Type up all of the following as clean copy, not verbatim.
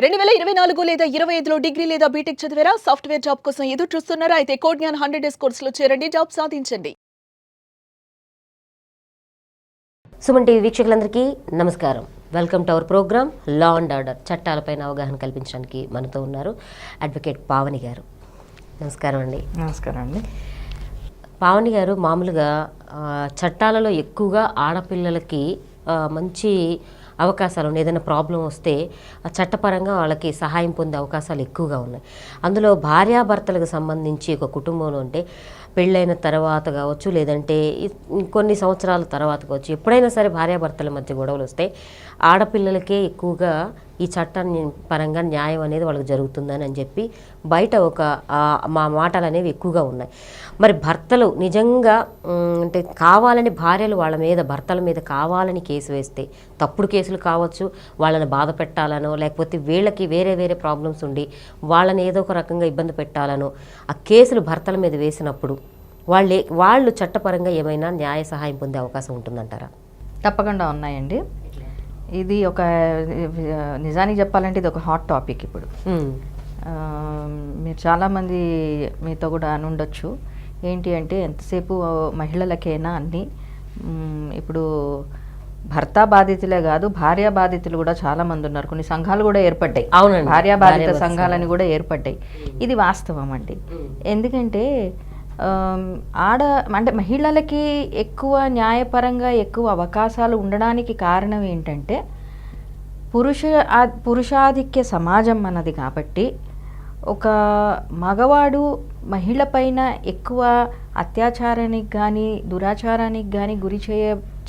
2024 లేదా 25లో డిగ్రీ లేదా బీటెక్ చదివారా? సాఫ్ట్‌వేర్ జాబ్ కోసం ఎదురు చూస్తున్నారా? అయితే కోడ్ జ్ఞాన్ 100 డేస్ కోర్సులో చేరండి. జాబ్ సాధించండి. సుమన్ టీవీ వీక్షకులందరికీ నమస్కారం. Welcome to our programme law and order. చట్టాలపైన అవగాహన కల్పించడానికి మనతో ఉన్నారు అడ్వకేట్ పావని గారు. నమస్కారం అండి. నమస్కారం అండి. పావని గారు, మామూలుగా చట్టాలలో ఎక్కువగా ఆడపిల్లలకి మంచి అవకాశాలు ఉన్నాయి. ఏదైనా ప్రాబ్లం వస్తే చట్టపరంగా వాళ్ళకి సహాయం పొందే అవకాశాలు ఎక్కువగా ఉన్నాయి. అందులో భార్యాభర్తలకు సంబంధించి ఒక కుటుంబంలో ఉంటే పెళ్ళైన తర్వాత కావచ్చు, లేదంటే కొన్ని సంవత్సరాల తర్వాత కావచ్చు, ఎప్పుడైనా సరే భార్యాభర్తల మధ్య గొడవలు వస్తే ఆడపిల్లలకే ఎక్కువగా ఈ చట్టాన్ని పరంగా న్యాయం అనేది వాళ్ళకి జరుగుతుందని చెప్పి బయట ఒక మా మాటలు అనేవి ఎక్కువగా ఉన్నాయి. మరి భర్తలు నిజంగా అంటే కావాలని భార్యలు వాళ్ళ మీద, భర్తల మీద కావాలని కేసు వేస్తే, తప్పుడు కేసులు కావచ్చు, వాళ్ళని బాధ పెట్టాలనో, లేకపోతే వీళ్ళకి వేరే వేరే ప్రాబ్లమ్స్ ఉండి వాళ్ళని ఏదో ఒక రకంగా ఇబ్బంది పెట్టాలనో ఆ కేసులు భర్తల మీద వేసినప్పుడు వాళ్ళు చట్టపరంగా ఏమైనా న్యాయ సహాయం పొందే అవకాశం ఉంటుందంటారా? తప్పకుండా ఉన్నాయండి. ఇది ఒక నిజానికి చెప్పాలంటే ఇది ఒక హాట్ టాపిక్. ఇప్పుడు మీరు చాలామంది మీతో కూడా అని ఉండొచ్చు, ఏంటి అంటే ఎంతసేపు మహిళలకైనా అన్నీ. ఇప్పుడు భర్త బాధితులే కాదు, భార్య బాధితులు కూడా చాలా మంది ఉన్నారు. కొన్ని సంఘాలు కూడా ఏర్పడ్డాయి. అవునండి, భార్య బాధిత సంఘాలని కూడా ఏర్పడ్డాయి. ఇది వాస్తవం అండి. ఎందుకంటే అంటే మహిళలకి ఎక్కువ న్యాయపరంగా ఎక్కువ అవకాశాలు ఉండడానికి కారణం ఏంటంటే పురుషాధిక్య సమాజం అన్నది. కాబట్టి ఒక మగవాడు మహిళ పైన ఎక్కువ అత్యాచారానికి కానీ దురాచారానికి కానీ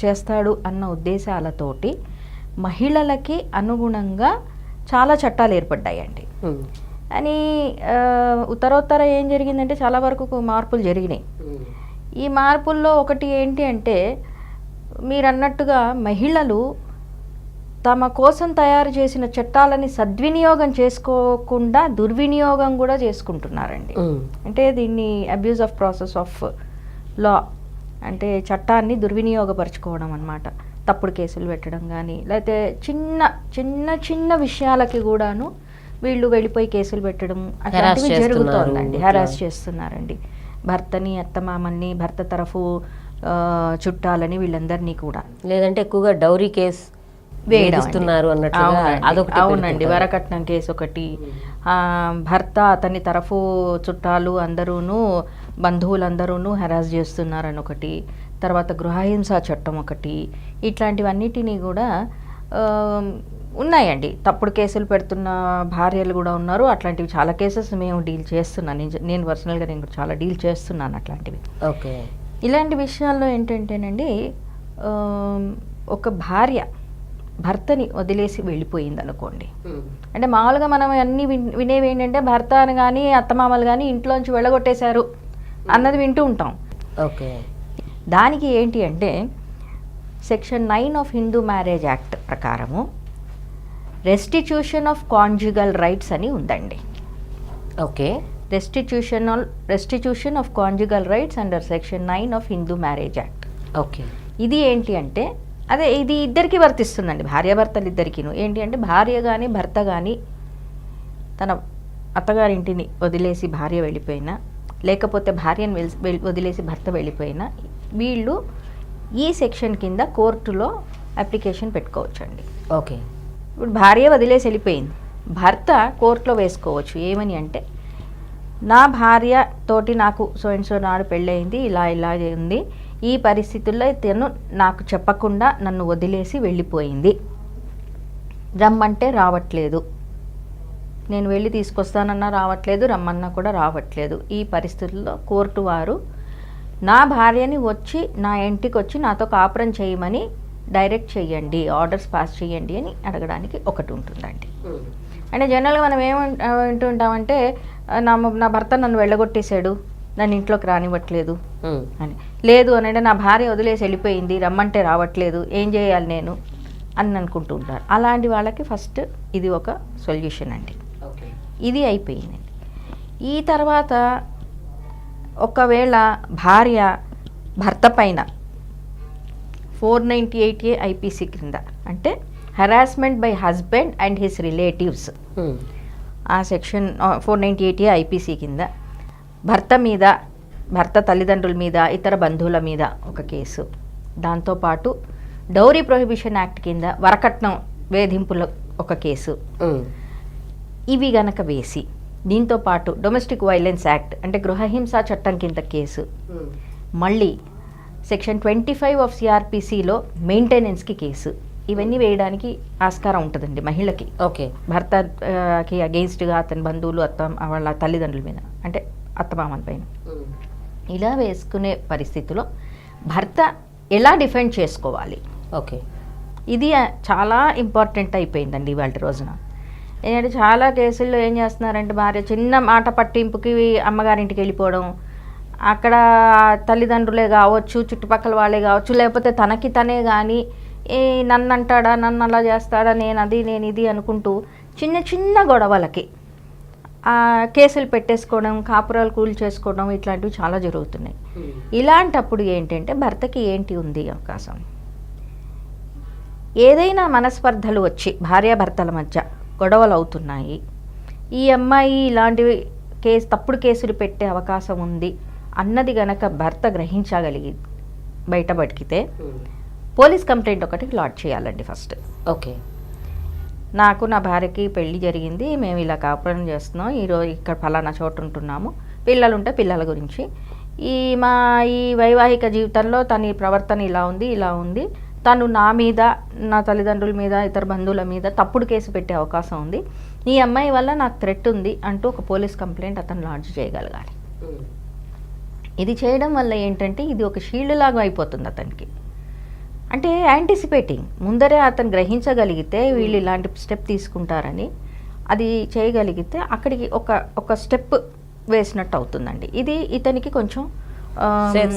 చేస్తాడు అన్న ఉద్దేశాలతోటి మహిళలకి అనుగుణంగా చాలా చట్టాలు ఏర్పడ్డాయండి. అని ఉత్తరోత్తర ఏం జరిగిందంటే చాలా వరకు మార్పులు జరిగినాయి. ఈ మార్పుల్లో ఒకటి ఏంటి అంటే, మీరు అన్నట్టుగా మహిళలు తమ కోసం తయారు చేసిన చట్టాలని సద్వినియోగం చేసుకోకుండా దుర్వినియోగం కూడా చేసుకుంటున్నారండి. అంటే దీన్ని abuse of process of law అంటే చట్టాన్ని దుర్వినియోగపరచుకోవడం అన్నమాట. తప్పుడు కేసులు పెట్టడం కానీ, లేకపోతే చిన్న చిన్న చిన్న విషయాలకి కూడాను వీళ్ళు వెళ్ళిపోయి కేసులు పెట్టడం అట్లాంటివి జరుగుతోందండి. హెరాస్ చేస్తున్నారండి భర్తని, అత్తమామల్ని, భర్త తరఫు చుట్టాలని, వీళ్ళందరినీ కూడా. లేదంటే ఎక్కువగా డౌరీ కేసు వేధిస్తున్నారు అన్నట్టుగా అదొకటి. అవునండి, వరకట్నం కేసు ఒకటి. భర్త, అతని తరఫు చుట్టాలు అందరూను, బంధువులందరూను హెరాస్ చేస్తున్నారని ఒకటి. తర్వాత గృహహింస చట్టం ఒకటి. ఇట్లాంటివన్నిటినీ కూడా ఉన్నాయండి. తప్పుడు కేసులు పెడుతున్న భార్యలు కూడా ఉన్నారు. అట్లాంటివి చాలా కేసెస్ మేము డీల్ చేస్తున్నాను. నేను పర్సనల్గా నేను చాలా డీల్ చేస్తున్నాను అట్లాంటివి. ఓకే. ఇలాంటి విషయాల్లో ఏంటంటేనండి, ఒక భార్య భర్తని వదిలేసి వెళ్ళిపోయింది అనుకోండి. అంటే మామూలుగా మనం అన్నీ వినేవి ఏంటంటే భర్త అని కానీ అత్తమామలు కానీ ఇంట్లోంచి వెళ్ళగొట్టేశారు అన్నది వింటూ ఉంటాం. ఓకే. దానికి ఏంటి అంటే section 9 of Hindu marriage act ప్రకారము రెస్టిట్యూషన్ ఆఫ్ కాంజుగల్ రైట్స్ అని ఉందండి. Okay. Restitution of conjugal rights under section 9 of Hindu marriage act. Okay. ఇది ఏంటి అంటే ఇది ఇద్దరికి వర్తిస్తుందండి, భార్యాభర్తలు ఇద్దరికిను. ఏంటి అంటే భార్య కానీ భర్త కానీ తన అత్తగారింటిని వదిలేసి భార్య వెళ్ళిపోయినా, లేకపోతే భార్యను వదిలేసి భర్త వెళ్ళిపోయినా, వీళ్ళు ఈ సెక్షన్ కింద కోర్టులో అప్లికేషన్ పెట్టుకోవచ్చండి. ఓకే. ఇప్పుడు భార్య వదిలేసి వెళ్ళిపోయింది, భర్త కోర్టులో వేసుకోవచ్చు. ఏమని అంటే, నా భార్య తోటి నాకు సో అండ్ సో నాడు పెళ్ళయింది, ఇలా ఇలా ఉంది, ఈ పరిస్థితుల్లో తను నాకు చెప్పకుండా నన్ను వదిలేసి వెళ్ళిపోయింది, రమ్మంటే రావట్లేదు, నేను వెళ్ళి తీసుకొస్తానన్నా రావట్లేదు, రమ్మన్నా కూడా రావట్లేదు. ఈ పరిస్థితుల్లో కోర్టు వారు నా భార్యని వచ్చి నా ఇంటికి వచ్చి నాతో కాపురం చేయమని డైరెక్ట్ చేయండి, ఆర్డర్స్ పాస్ చేయండి అని అడగడానికి ఒకటి ఉంటుందండి. అంటే జనరల్గా మనం ఏమంటుంటామంటే, నా భర్త నన్ను వెళ్ళగొట్టేశాడు, నన్ను ఇంట్లోకి రానివ్వట్లేదు అని. లేదు అని అంటే, నా భార్య వదిలేసి వెళ్ళిపోయింది, రమ్మంటే రావట్లేదు, ఏం చేయాలి నేను అని అనుకుంటూ ఉంటారు. అలాంటి వాళ్ళకి ఫస్ట్ ఇది ఒక సొల్యూషన్ అండి. ఇది అయిపోయిందండి. ఈ తర్వాత ఒకవేళ భార్య భర్త పైన 498A IPC క్రింద, అంటే harassment by husband and his relatives, um. ఆ సెక్షన్ 498 ఐపీసీ కింద భర్త తల్లిదండ్రుల మీద, ఇతర బంధువుల మీద ఒక కేసు, దాంతోపాటు డౌరీ ప్రొహిబిషన్ యాక్ట్ కింద వరకట్నం వేధింపుల ఒక కేసు, ఉమ్. ఇవి గనక వేసి దీంతో పాటు డొమెస్టిక్ వైలెన్స్ యాక్ట్ అంటే గృహహింసా చట్టం కింద కేసు, ఉమ్. మళ్ళీ సెక్షన్ 25 ఆఫ్ సిఆర్పిసిలో మెయింటెనెన్స్కి కేసు, ఇవన్నీ వేయడానికి ఆస్కారం ఉంటుందండి మహిళకి. ఓకే. భర్తకి అగెయిన్స్ట్గా అతని బంధువులు, వాళ్ళ తల్లిదండ్రుల మీద, అంటే అత్తమామల పైన ఉమ్. ఇలా వేసుకునే పరిస్థితిలో భర్త ఎలా డిఫెండ్ చేసుకోవాలి, ఓకే. ఇది చాలా ఇంపార్టెంట్ అయిపోయిందండి ఇవాళ రోజున. ఎందుకంటే చాలా కేసుల్లో ఏం చేస్తున్నారంటే భార్య చిన్న మాట పట్టింపుకి అమ్మగారింటికి వెళ్ళిపోవడం, అక్కడ తల్లిదండ్రులే కావచ్చు, చుట్టుపక్కల వాళ్ళే కావచ్చు, లేకపోతే తనకి తనే కానీ నన్ను అంటాడా, నన్ను అలా చేస్తాడా, నేను ఇది అనుకుంటూ చిన్న చిన్న గొడవలకి కేసులు పెట్టేసుకోవడం, కాపురాలు కూల్ చేసుకోవడం, ఇట్లాంటివి చాలా జరుగుతున్నాయి. ఇలాంటప్పుడు ఏంటంటే భర్తకి ఏంటి ఉంది అవకాశం, ఏదైనా మనస్పర్ధలు వచ్చి భార్యాభర్తల మధ్య గొడవలు అవుతున్నాయి, ఈ అమ్మాయి ఇలాంటివి తప్పుడు కేసులు పెట్టే అవకాశం ఉంది అన్నది గనక భర్త గ్రహించగలిగి బయటపడికితే పోలీస్ కంప్లైంట్ ఒకటి లాడ్జ్ చేయాలండి ఫస్ట్. ఓకే. నాకు నా భార్యకి పెళ్లి జరిగింది, మేము ఇలా కాపురం చేస్తున్నాం, ఈరోజు ఇక్కడ ఫలానా చోటు ఉంటున్నాము, పిల్లలు ఉంటే పిల్లల గురించి, ఈ వైవాహిక జీవితంలో తన ప్రవర్తన ఇలా ఉంది, తను నా మీద, నా తల్లిదండ్రుల మీద, ఇతర బంధువుల మీద తప్పుడు కేసు పెట్టే అవకాశం ఉంది, ఈ అమ్మాయి వల్ల నాకు థ్రెట్ ఉంది అంటూ ఒక పోలీస్ కంప్లైంట్ అతను లాడ్జ్ చేయగలగాలి. ఇది చేయడం వల్ల ఏంటంటే ఇది ఒక షీల్డ్ లాగా అయిపోతుంది అతనికి. అంటే యాంటిసిపేటింగ్, ముందరే అతను గ్రహించగలిగితే వీళ్ళు ఇలాంటి స్టెప్ తీసుకుంటారని, అది చేయగలిగితే అక్కడికి ఒక స్టెప్ వేసినట్టు అవుతుందండి. ఇది ఇతనికి కొంచెం సేఫ్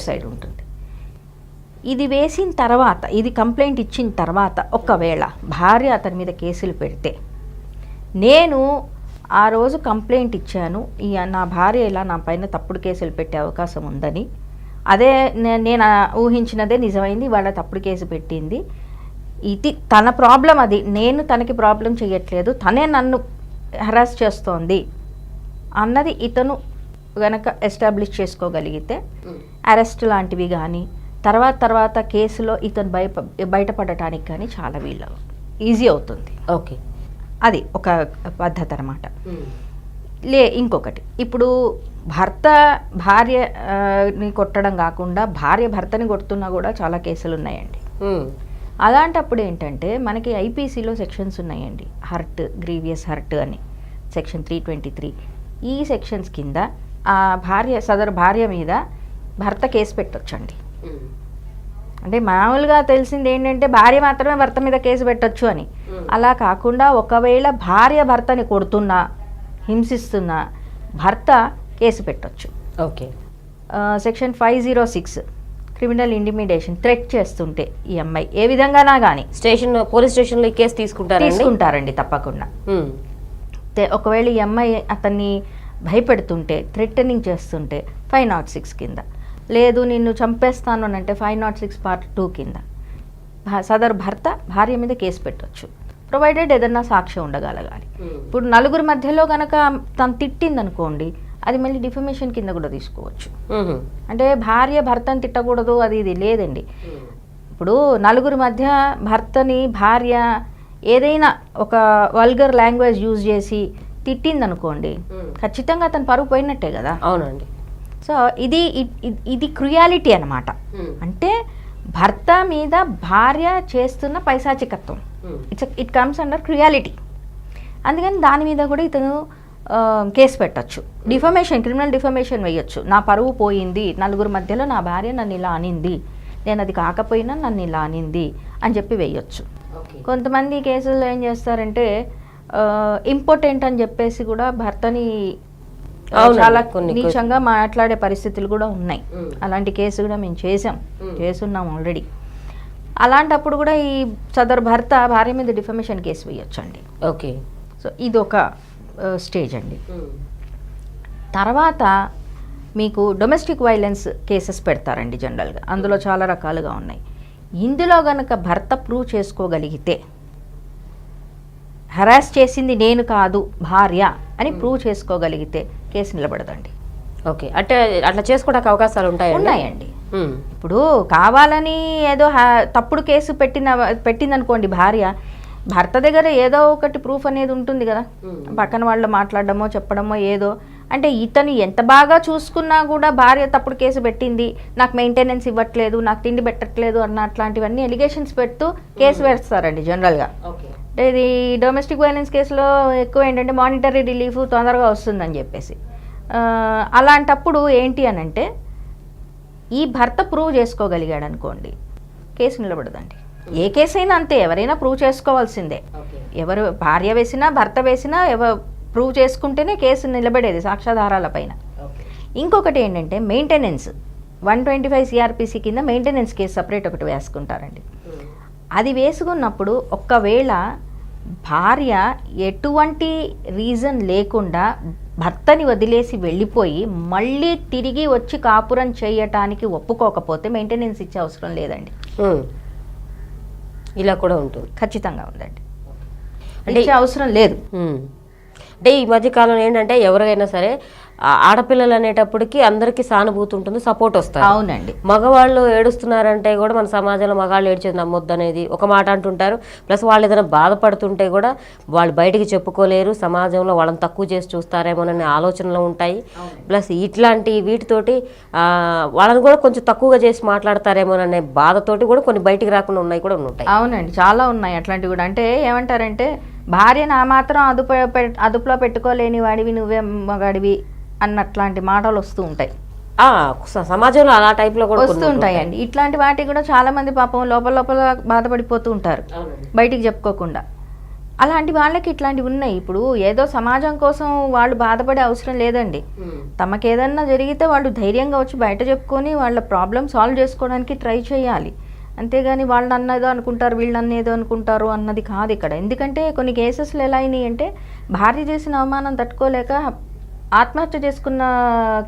సైడ్ ఉంటుంది. ఇది వేసిన తర్వాత, ఇది కంప్లైంట్ ఇచ్చిన తర్వాత ఒకవేళ భార్య అతని మీద కేసులు పెడితే, నేను ఆ రోజు కంప్లైంట్ ఇచ్చాను, నా భార్య ఇలా నా పైన తప్పుడు కేసులు పెట్టే అవకాశం ఉందని, అదే నేను ఊహించినదే నిజమైంది, వాళ్ళ తప్పుడు కేసు పెట్టింది, ఇది తన ప్రాబ్లం, అది నేను తనకి ప్రాబ్లం చేయట్లేదు, తనే నన్ను హెరాస్ చేస్తోంది అన్నది ఇతను గనక ఎస్టాబ్లిష్ చేసుకోగలిగితే అరెస్ట్ లాంటివి కానీ తర్వాత కేసులో ఇతను బయటపడటానికి కానీ చాలా ఈజీ అవుతుంది. ఓకే. అది ఒక పద్ధతి అన్నమాట. ఇంకొకటి, ఇప్పుడు భర్త భార్యని కొట్టడం కాకుండా భార్య భర్తని కొడుతున్నా కూడా చాలా కేసులు ఉన్నాయండి. అలాంటప్పుడు ఏంటంటే మనకి ఐపీసీలో సెక్షన్స్ ఉన్నాయండి, హర్ట్, గ్రీవియస్ హర్ట్ అని సెక్షన్ 323. ఈ సెక్షన్స్ కింద సదరు భార్య మీద భర్త కేసు పెట్టొచ్చండి. అంటే మామూలుగా తెలిసింది ఏంటంటే భార్య మాత్రమే భర్త మీద కేసు పెట్టొచ్చు అని, అలా కాకుండా ఒకవేళ భార్య భర్తని కొడుతున్నా, హింసిస్తున్నా భర్త కేసు పెట్టొచ్చు. Okay. Section 506 criminal intimidation, threat చేస్తుంటే ఈ అమ్మాయి ఏ విధంగానా కానీ పోలీస్ స్టేషన్లో కేసు తీసుకుంటారండి తప్పకుండా. ఒకవేళ ఈ అమ్మాయి అతన్ని భయపెడుతుంటే, థ్రెటనింగ్ చేస్తుంటే 506 కింద, లేదు నిన్ను చంపేస్తాను అని అంటే 506 part 2 కింద సదరు భర్త భార్య మీద కేసు పెట్టవచ్చు, ప్రొవైడెడ్ ఏదన్నా సాక్ష్యం ఉండగలగాలి. ఇప్పుడు నలుగురి మధ్యలో కనుక తను తిట్టింది అనుకోండి, అది మళ్ళీ డిఫమేషన్ కింద కూడా తీసుకోవచ్చు. అంటే భార్య భర్తను తిట్టకూడదు అది ఇది లేదండి. ఇప్పుడు నలుగురి మధ్య భర్తని భార్య ఏదైనా ఒక వల్గర్ లాంగ్వేజ్ యూజ్ చేసి తిట్టింది అనుకోండి, ఖచ్చితంగా అతను పరువు పోయినట్టే కదా. అవునండి. సో ఇది క్రుయాలిటీ అన్నమాట. అంటే భర్త మీద భార్య చేస్తున్న పైశాచికత్వం, ఇట్ కమ్స్ అండర్ క్రుయాలిటీ. అందుకని దాని మీద కూడా ఇతను కేసు పెట్టచ్చు, డిఫమేషన్, క్రిమినల్ డిఫమేషన్ వేయచ్చు. నా పరువు పోయింది, నలుగురు మధ్యలో నా భార్య నన్ను ఇలా అనింది, నేను అది కాకపోయినా నన్ను ఇలా అనింది అని చెప్పి వేయచ్చు. కొంతమంది కేసుల్లో ఏం చేస్తారంటే ఇంపార్టెంట్ అని చెప్పేసి కూడా భర్తని చాలా నీచంగా మాట్లాడే పరిస్థితులు కూడా ఉన్నాయి. అలాంటి కేసు కూడా మేము చేస్తున్నాం ఆల్రెడీ. అలాంటప్పుడు కూడా ఈ సదరు భర్త భార్య మీద డిఫమేషన్ కేసు వేయొచ్చండి. ఓకే. సో ఇది ఒక స్టేజ్ అండి. తర్వాత మీకు డొమెస్టిక్ వైలెన్స్ కేసెస్ పెడతారండి జనరల్గా, అందులో చాలా రకాలుగా ఉన్నాయి. ఇందులో గనక భర్త ప్రూవ్ చేసుకోగలిగితే, హరాస్ చేసింది నేను కాదు భార్య అని ప్రూవ్ చేసుకోగలిగితే కేసు నిలబడదండి. ఓకే, అంటే అట్లా చేసుకోవడానికి అవకాశాలు ఉన్నాయండి. ఇప్పుడు కావాలని ఏదో తప్పుడు కేసు పెట్టిందనుకోండి భార్య, భర్త దగ్గర ఏదో ఒకటి ప్రూఫ్ అనేది ఉంటుంది కదా, పక్కన వాళ్ళు మాట్లాడడమో చెప్పడమో ఏదో. అంటే ఇతను ఎంత బాగా చూసుకున్నా కూడా భార్య తప్పుడు కేసు పెట్టింది, నాకు మెయింటెనెన్స్ ఇవ్వట్లేదు, నాకు తిండి పెట్టట్లేదు అన్న అట్లాంటివన్నీ ఎలిగేషన్స్ పెడుతూ కేసు వేస్తారండి జనరల్గా. అంటే ఇది డొమెస్టిక్ వైలెన్స్ కేసులో ఎక్కువ ఏంటంటే మానిటరీ రిలీఫ్ తొందరగా వస్తుందని చెప్పేసి. అలాంటప్పుడు ఏంటి అని అంటే, ఈ భర్త ప్రూవ్ చేసుకోగలిగాడు అనుకోండి కేసు నిలబడదండి. ఏ కేసు అయినా అంతే, ఎవరైనా ప్రూవ్ చేసుకోవాల్సిందే. ఎవరు భార్య వేసినా భర్త వేసినా ప్రూవ్ చేసుకుంటేనే కేసు నిలబడేది సాక్ష్యాధారాల పైన. ఇంకొకటి ఏంటంటే మెయింటెనెన్స్, 125 CRPC కింద మెయింటెనెన్స్ కేసు సపరేట్ ఒకటి వేసుకుంటారండి. అది వేసుకున్నప్పుడు ఒక్కవేళ భార్య ఎటువంటి రీజన్ లేకుండా భర్తని వదిలేసి వెళ్ళిపోయి మళ్ళీ తిరిగి వచ్చి కాపురం చేయటానికి ఒప్పుకోకపోతే మెయింటెనెన్స్ ఇచ్చే అవసరం లేదండి. ఇలా కూడా ఉంటుంది, ఖచ్చితంగా ఉందండి. అంటే ఇచ్చే అవసరం లేదు. అంటే ఈ మధ్య కాలంలో ఏంటంటే ఎవరికైనా సరే ఆడపిల్లలు అనేటప్పటికి అందరికీ సానుభూతి ఉంటుంది, సపోర్ట్ వస్తుంది. అవునండి. మగవాళ్ళు ఏడుస్తున్నారంటే కూడా మన సమాజంలో మగాళ్ళు ఏడ్చేది నమ్మొద్దు అనేది ఒక మాట అంటుంటారు. ప్లస్ వాళ్ళు ఏదైనా బాధపడుతుంటే కూడా వాళ్ళు బయటికి చెప్పుకోలేరు, సమాజంలో వాళ్ళని తక్కువ చేసి చూస్తారేమోననే ఆలోచనలు ఉంటాయి. ప్లస్ ఇట్లాంటి వీటితోటి వాళ్ళని కూడా కొంచెం తక్కువగా చేసి మాట్లాడతారేమోననే బాధతోటి కూడా కొన్ని బయటికి రాకుండా ఉన్నాయి కూడా ఉంటాయి. అవునండి, చాలా ఉన్నాయి అట్లాంటివి కూడా. అంటే ఏమంటారంటే, భార్యను ఆ మాత్రం అదుపులో పెట్టుకోలేని వాడివి నువ్వే మగాడివి అన్నట్లాంటి మాటలు వస్తూ ఉంటాయి సమాజంలో. అలా టైప్లో కూడా వస్తూ ఉంటాయండి. ఇట్లాంటి వాటికి కూడా చాలా మంది పాపం లోపల లోపల బాధపడిపోతూ ఉంటారు బయటికి చెప్పుకోకుండా. అలాంటి వాళ్ళకి ఇట్లాంటివి ఉన్నాయి. ఇప్పుడు ఏదో సమాజం కోసం వాళ్ళు బాధపడే అవసరం లేదండి. తమకేదన్నా జరిగితే వాళ్ళు ధైర్యంగా వచ్చి బయట చెప్పుకొని వాళ్ళ ప్రాబ్లం సాల్వ్ చేసుకోవడానికి ట్రై చేయాలి. అంతేగాని వాళ్ళు అన్నదో అనుకుంటారు, వీళ్ళు అన్నేదో అనుకుంటారు అన్నది కాదు ఇక్కడ. ఎందుకంటే కొన్ని కేసెస్లో ఎలా అయినాయి అంటే, భార్య చేసిన అవమానం తట్టుకోలేక ఆత్మహత్య చేసుకున్న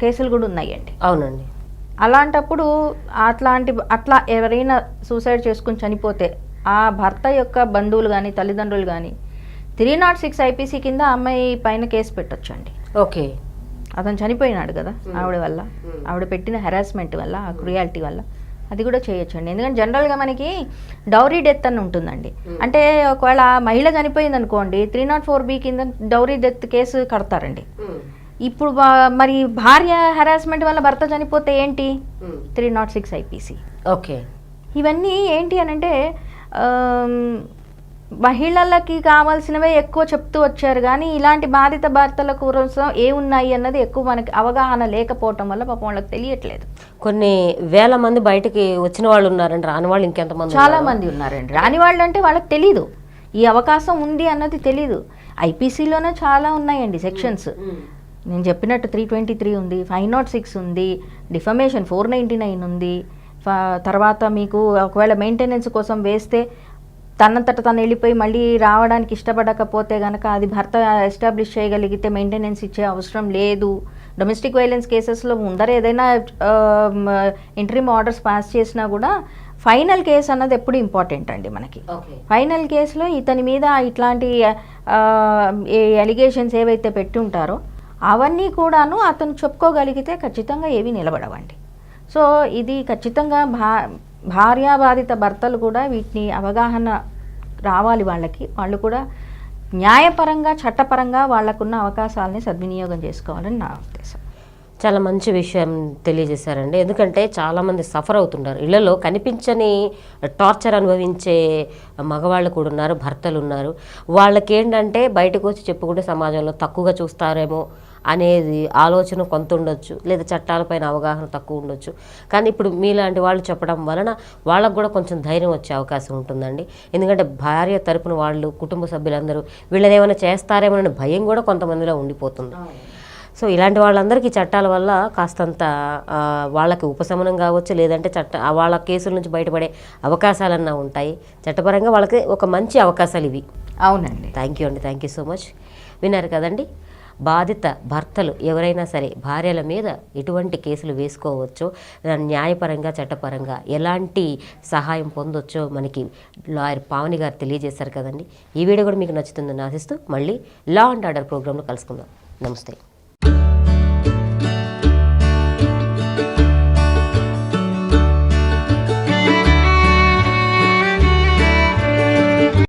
కేసులు కూడా ఉన్నాయండి. అవునండి. అలాంటప్పుడు అట్లా ఎవరైనా సూసైడ్ చేసుకుని చనిపోతే ఆ భర్త యొక్క బంధువులు కానీ తల్లిదండ్రులు కానీ 306 IPC కింద అమ్మాయి పైన కేసు పెట్టొచ్చండి. ఓకే, అతను చనిపోయినాడు కదా ఆవిడ వల్ల, ఆవిడ పెట్టిన హెరాస్మెంట్ వల్ల, ఆ క్రుయాలిటీ వల్ల, అది కూడా చేయొచ్చండి. ఎందుకంటే జనరల్గా మనకి డౌరీ డెత్ అని ఉంటుందండి. అంటే ఒకవేళ మహిళ చనిపోయింది అనుకోండి, 304B కింద డౌరీ డెత్ కేసు కడతారండి. ఇప్పుడు మరి భార్య హెరాస్మెంట్ వల్ల భర్త చనిపోతే ఏంటి, 306 IPC. ఓకే, ఇవన్నీ ఏంటి అని అంటే మహిళలకి కావాల్సినవే ఎక్కువ చెప్తూ వచ్చారు, కానీ ఇలాంటి బాధిత భర్తల కోసం ఏమున్నాయి అన్నది ఎక్కువ మనకి అవగాహన లేకపోవటం వల్ల పాపం వాళ్ళకి తెలియట్లేదు. కొన్ని వేల మంది బయటికి వచ్చిన వాళ్ళు ఉన్నారండి, రాని వాళ్ళు ఇంకెంతమంది? చాలా మంది ఉన్నారండి. రాని వాళ్ళు అంటే వాళ్ళకి తెలీదు ఈ అవకాశం ఉంది అన్నది తెలీదు. IPCలోనే చాలా ఉన్నాయండి సెక్షన్స్. నేను చెప్పినట్టు 323 ఉంది, 506 ఉంది, డిఫమేషన్ 499 ఉంది. తర్వాత మీకు ఒకవేళ మెయింటెనెన్స్ కోసం వేస్తే తనంతట తను వెళ్ళిపోయి మళ్ళీ రావడానికి ఇష్టపడకపోతే కనుక అది భర్త ఎస్టాబ్లిష్ చేయగలిగితే మెయింటెనెన్స్ ఇచ్చే అవసరం లేదు. డొమెస్టిక్ వైలెన్స్ కేసెస్లో ముందర ఏదైనా ఇంటరిమ్ ఆర్డర్స్ పాస్ చేసినా కూడా ఫైనల్ కేసు అన్నది ఎప్పుడు ఇంపార్టెంట్ అండి మనకి. ఫైనల్ కేసులో ఇతని మీద ఇట్లాంటి ఎలిగేషన్స్ ఏవైతే పెట్టి ఉంటారో అవన్నీ కూడాను అతను చెప్పుకోగలిగితే ఖచ్చితంగా ఏవి నిలబడవండి. సో ఇది ఖచ్చితంగా భార్యాబాధిత భర్తలు కూడా వీటిని అవగాహన రావాలి వాళ్ళకి. వాళ్ళు కూడా న్యాయపరంగా చట్టపరంగా వాళ్ళకున్న అవకాశాలని సద్వినియోగం చేసుకోవాలని నా ఉద్దేశం. చాలా మంచి విషయం తెలియజేశారండి. ఎందుకంటే చాలామంది సఫర్ అవుతుంటారు, ఇళ్లలో కనిపించని టార్చర్ అనుభవించే మగవాళ్ళు కూడా ఉన్నారు, భర్తలు ఉన్నారు. వాళ్ళకి ఏంటంటే బయటకు వచ్చి చెప్పుకుంటే సమాజంలో తక్కువగా చూస్తారేమో అనేది ఆలోచన కొంత ఉండొచ్చు, లేదా చట్టాలపైన అవగాహన తక్కువ ఉండొచ్చు. కానీ ఇప్పుడు మీలాంటి వాళ్ళు చెప్పడం వలన వాళ్ళకు కూడా కొంచెం ధైర్యం వచ్చే అవకాశం ఉంటుందండి. ఎందుకంటే భార్య తరపున వాళ్ళు, కుటుంబ సభ్యులందరూ వీళ్ళని ఏమైనా చేస్తారేమోనని భయం కూడా కొంతమందిలో ఉండిపోతుంది. సో ఇలాంటి వాళ్ళందరికీ చట్టాల వల్ల కాస్తంత వాళ్ళకి ఉపశమనం కావచ్చు, లేదంటే వాళ్ళ కేసుల నుంచి బయటపడే అవకాశాలన్నా ఉంటాయి. చట్టపరంగా వాళ్ళకి ఒక మంచి అవకాశాలు ఇవి. అవునండి. థ్యాంక్ యూ అండి, థ్యాంక్ యూ సో మచ్. విన్నారు కదండి, బాధిత భర్తలు ఎవరైనా సరే భార్యల మీద ఎటువంటి కేసులు వేసుకోవచ్చో, న్యాయపరంగా చట్టపరంగా ఎలాంటి సహాయం పొందొచ్చో మనకి లాయర్ పావని గారు తెలియజేశారు కదండి. ఈ వీడియో కూడా మీకు నచ్చుతుందని ఆశిస్తూ మళ్ళీ లా అండ్ ఆర్డర్ ప్రోగ్రాంలో కలుసుకుందాం. నమస్తే.